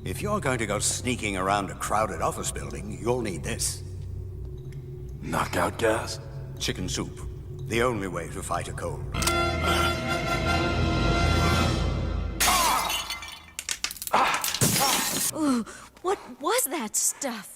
If you're going to go sneaking around a crowded office building, you'll need this. Knockout gas? Chicken soup. The only way to fight a cold. Ooh, what was that stuff?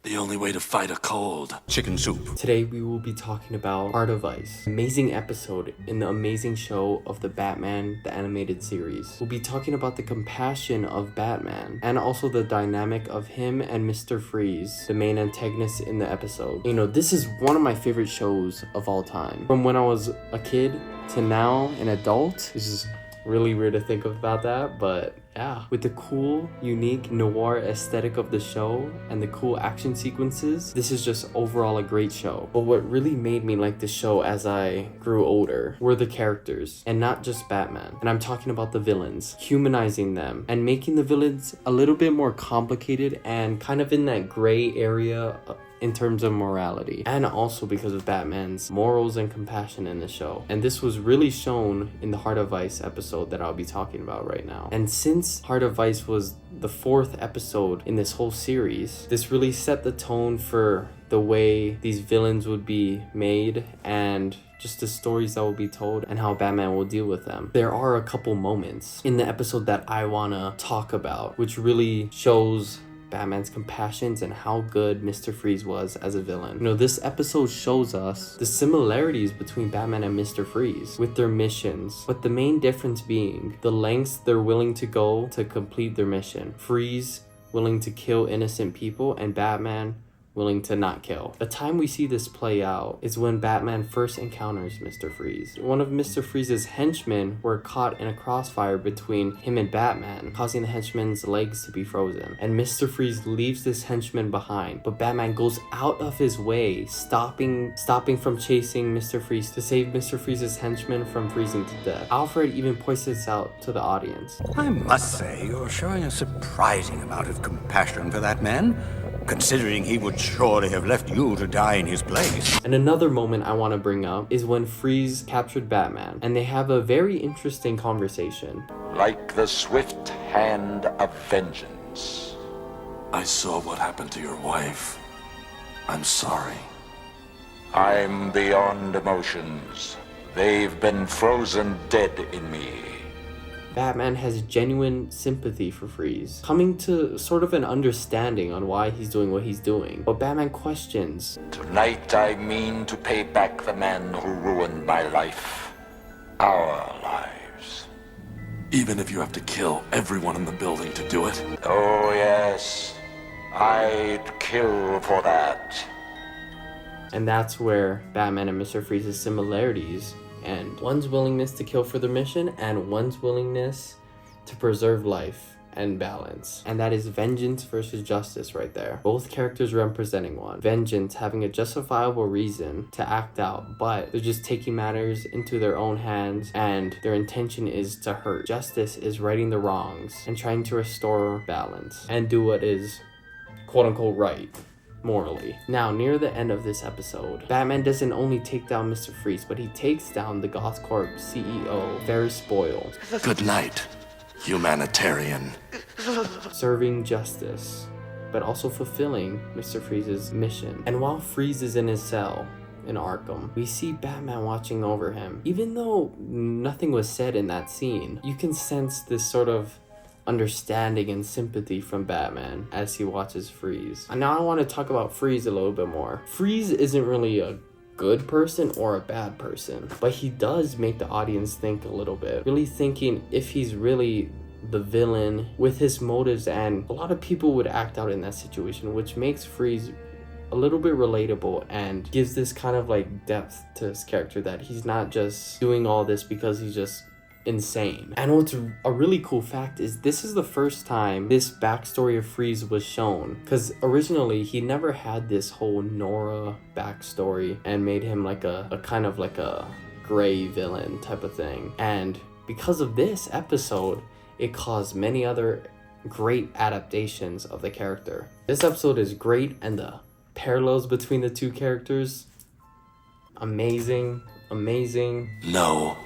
The only way to fight a cold. Chicken soup. Today we will be talking about Heart of Ice, amazing episode in the amazing show of the Batman, the animated series. We'll be talking about the compassion of Batman and also the dynamic of him and Mr. Freeze, the main antagonist in the episode. You know, this is one of my favorite shows of all time. From when I was a kid to now an adult. This is really weird to think about that, but yeah, with the cool, unique noir aesthetic of the show and the cool action sequences, this is just overall a great show. But what really made me like the show as I grew older were the characters, and not just Batman. And I'm talking about the villains, humanizing them and making the villains a little bit more complicated and kind of in that gray area in terms of morality, and also because of Batman's morals and compassion in the show. And this was really shown in the Heart of Ice episode that I'll be talking about right now. And since Heart of Ice was the 4th episode in this whole series, this really set the tone for the way these villains would be made and just the stories that will be told and how Batman will deal with them. There are a couple moments in the episode that I wanna talk about, which really shows Batman's compassions and how good Mr. Freeze was as a villain. You know, this episode shows us the similarities between Batman and Mr. Freeze with their missions, but the main difference being the lengths they're willing to go to complete their mission. Freeze willing to kill innocent people and Batman willing to not kill. The time we see this play out is when Batman first encounters Mr. Freeze. One of Mr. Freeze's henchmen were caught in a crossfire between him and Batman, causing the henchman's legs to be frozen. And Mr. Freeze leaves this henchman behind, but Batman goes out of his way, stopping from chasing Mr. Freeze to save Mr. Freeze's henchman from freezing to death. Alfred even points this out to the audience. I must say, you're showing a surprising amount of compassion for that man, considering he would surely have left you to die in his place. And another moment I want to bring up is when Freeze captured Batman, and they have a very interesting conversation. Like the swift hand of vengeance. I saw what happened to your wife. I'm sorry. I'm beyond emotions. They've been frozen dead in me. Batman has genuine sympathy for Freeze, coming to sort of an understanding on why he's doing what he's doing. But Batman questions. Tonight I mean to pay back the man who ruined my life. Our lives. Even if you have to kill everyone in the building to do it? Oh yes, I'd kill for that. And that's where Batman and Mr. Freeze's similarities and one's willingness to kill for the mission and one's willingness to preserve life and balance. And that is vengeance versus justice right there. Both characters representing one. Vengeance having a justifiable reason to act out, but they're just taking matters into their own hands and their intention is to hurt. Justice is righting the wrongs and trying to restore balance and do what is quote-unquote right morally. Now, near the end of this episode, Batman doesn't only take down Mr. Freeze, but he takes down the Gothcorp CEO, Ferris Boyle. Good night, humanitarian. Serving justice, but also fulfilling Mr. Freeze's mission. And while Freeze is in his cell in Arkham, we see Batman watching over him. Even though nothing was said in that scene, you can sense this sort of understanding and sympathy from Batman as he watches Freeze. And now I want to talk about Freeze a little bit more. Freeze isn't really a good person or a bad person, but he does make the audience think a little bit, really thinking if he's really the villain with his motives, and a lot of people would act out in that situation, which makes Freeze a little bit relatable and gives this kind of like depth to his character, that he's not just doing all this because he's just insane. And what's a really cool fact is this is the first time this backstory of Freeze was shown, because originally he never had this whole Nora backstory and made him like a kind of like a gray villain type of thing. And because of this episode, it caused many other great adaptations of the character. This episode is great, and the parallels between the two characters, amazing. No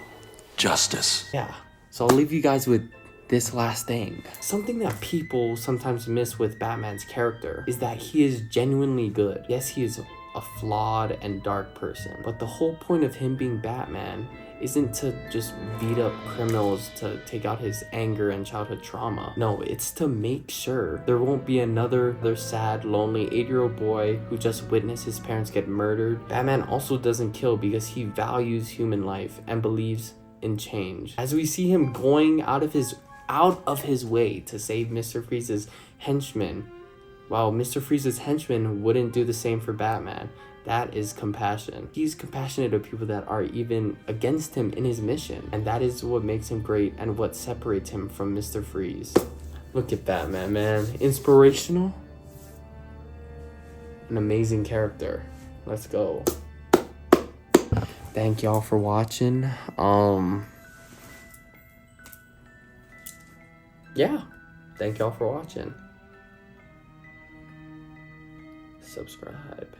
justice. Yeah, so I'll leave you guys with this last thing. Something that people sometimes miss with Batman's character is that he is genuinely good. Yes, he is a flawed and dark person, but the whole point of him being Batman isn't to just beat up criminals to take out his anger and childhood trauma. No, it's to make sure there won't be another sad, lonely 8-year-old boy who just witnessed his parents get murdered. Batman also doesn't kill because he values human life and believes in change. As we see him going out of his way to save Mr. Freeze's henchmen, while Mr. Freeze's henchmen wouldn't do the same for Batman. That is compassion. He's compassionate to people that are even against him in his mission. And that is what makes him great and what separates him from Mr. Freeze. Look at Batman, man. Inspirational. An amazing character. Let's go. Thank y'all for watching. Yeah. Thank y'all for watching. Subscribe.